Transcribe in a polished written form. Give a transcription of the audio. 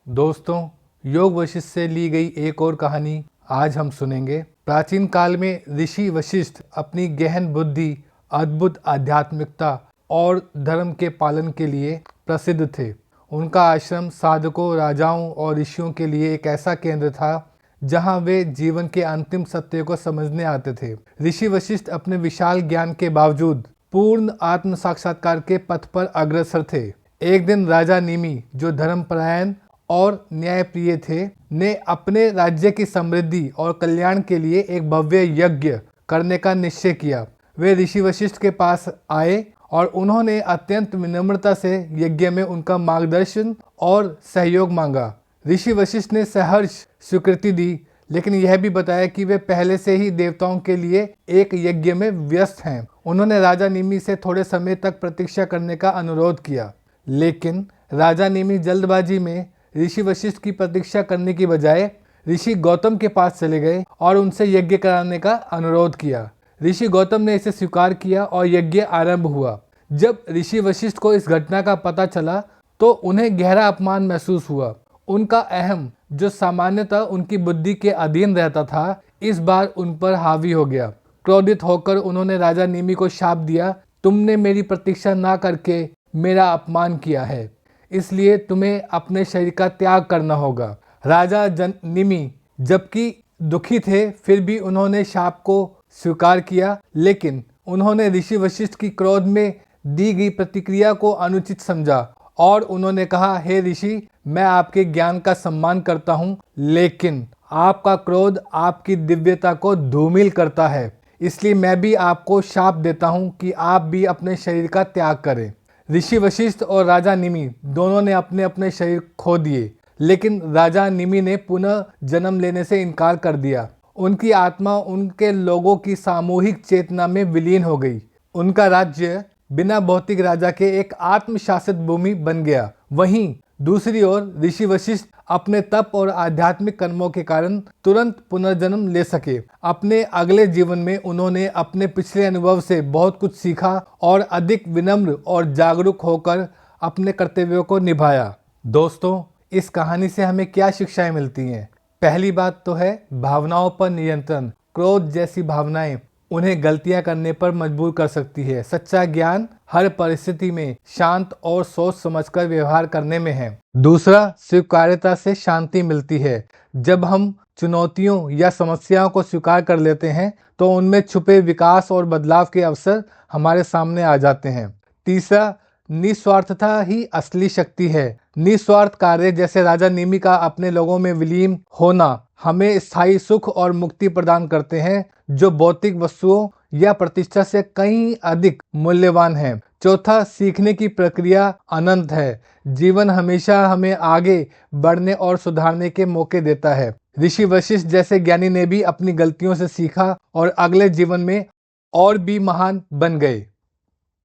दोस्तों, योग वशिष्ठ से ली गई एक और कहानी आज हम सुनेंगे। प्राचीन काल में ऋषि वशिष्ठ अपनी गहन बुद्धि, अद्भुत आध्यात्मिकता और धर्म के पालन के लिए प्रसिद्ध थे। उनका आश्रम साधकों, राजाओं और ऋषियों के लिए एक ऐसा केंद्र था जहां वे जीवन के अंतिम सत्य को समझने आते थे। ऋषि वशिष्ठ अपने विशाल ज्ञान के बावजूद पूर्ण आत्म साक्षात्कार के पथ पर अग्रसर थे। एक दिन राजा निमि, जो धर्मपरायण और न्यायप्रिय थे, ने अपने राज्य की समृद्धि और कल्याण के लिए एक भव्य यज्ञ करने का निश्चय किया। वे ऋषि वशिष्ठ के पास आए और उन्होंने अत्यंत विनम्रता से यज्ञ में उनका मार्गदर्शन और सहयोग मांगा। ऋषि वशिष्ठ ने सहर्ष स्वीकृति दी, लेकिन यह भी बताया कि वे पहले से ही देवताओं के लिए एक यज्ञ में व्यस्त हैं। उन्होंने राजा निमि से थोड़े समय तक प्रतीक्षा करने का अनुरोध किया, लेकिन राजा निमि जल्दबाजी में ऋषि वशिष्ठ की प्रतीक्षा करने की बजाय ऋषि गौतम के पास चले गए और उनसे यज्ञ कराने का अनुरोध किया। ऋषि गौतम ने इसे स्वीकार किया और यज्ञ आरंभ हुआ। जब ऋषि वशिष्ठ को इस घटना का पता चला तो उन्हें गहरा अपमान महसूस हुआ। उनका अहम, जो सामान्यतः उनकी बुद्धि के अधीन रहता था, इस बार उन पर हावी हो गया। क्रोधित होकर उन्होंने राजा निमि को शाप दिया, तुमने मेरी प्रतीक्षा ना करके मेरा अपमान किया है, इसलिए तुम्हें अपने शरीर का त्याग करना होगा। राजा निमि जबकि दुखी थे, फिर भी उन्होंने शाप को स्वीकार किया, लेकिन उन्होंने ऋषि वशिष्ठ की क्रोध में दी गई प्रतिक्रिया को अनुचित समझा और उन्होंने कहा, हे ऋषि, मैं आपके ज्ञान का सम्मान करता हूँ, लेकिन आपका क्रोध आपकी दिव्यता को धूमिल करता है, इसलिए मैं भी आपको शाप देता हूँ कि आप भी अपने शरीर का त्याग करें। ऋषि वशिष्ठ और राजा निमि दोनों ने अपने अपने शरीर खो दिए, लेकिन राजा निमि ने पुनः जन्म लेने से इनकार कर दिया। उनकी आत्मा उनके लोगों की सामूहिक चेतना में विलीन हो गई। उनका राज्य बिना भौतिक राजा के एक आत्मशासित भूमि बन गया। वहीं दूसरी ओर ऋषि वशिष्ठ अपने तप और आध्यात्मिक कर्मों के कारण तुरंत पुनर्जन्म ले सके। अपने अगले जीवन में उन्होंने अपने पिछले अनुभव से बहुत कुछ सीखा और अधिक विनम्र और जागरूक होकर अपने कर्तव्यों को निभाया। दोस्तों, इस कहानी से हमें क्या शिक्षाएं मिलती हैं? पहली बात तो है भावनाओं पर नियंत्रण। क्रोध जैसी भावनाएं उन्हें गलतियां करने पर मजबूर कर सकती है। सच्चा ज्ञान हर परिस्थिति में शांत और सोच समझकर व्यवहार करने में है। दूसरा, स्वीकार्यता से शांति मिलती है। जब हम चुनौतियों या समस्याओं को स्वीकार कर लेते हैं तो उनमें छुपे विकास और बदलाव के अवसर हमारे सामने आ जाते हैं। तीसरा, निस्वार्थता ही असली शक्ति है। निस्वार्थ कार्य जैसे राजा निमि का अपने लोगों में विलीन होना हमें स्थायी सुख और मुक्ति प्रदान करते हैं, जो भौतिक वस्तुओं या प्रतिष्ठा से कहीं अधिक मूल्यवान है। चौथा, सीखने की प्रक्रिया अनंत है। जीवन हमेशा हमें आगे बढ़ने और सुधारने के मौके देता है। ऋषि वशिष्ठ जैसे ज्ञानी ने भी अपनी गलतियों से सीखा और अगले जीवन में और भी महान बन गए।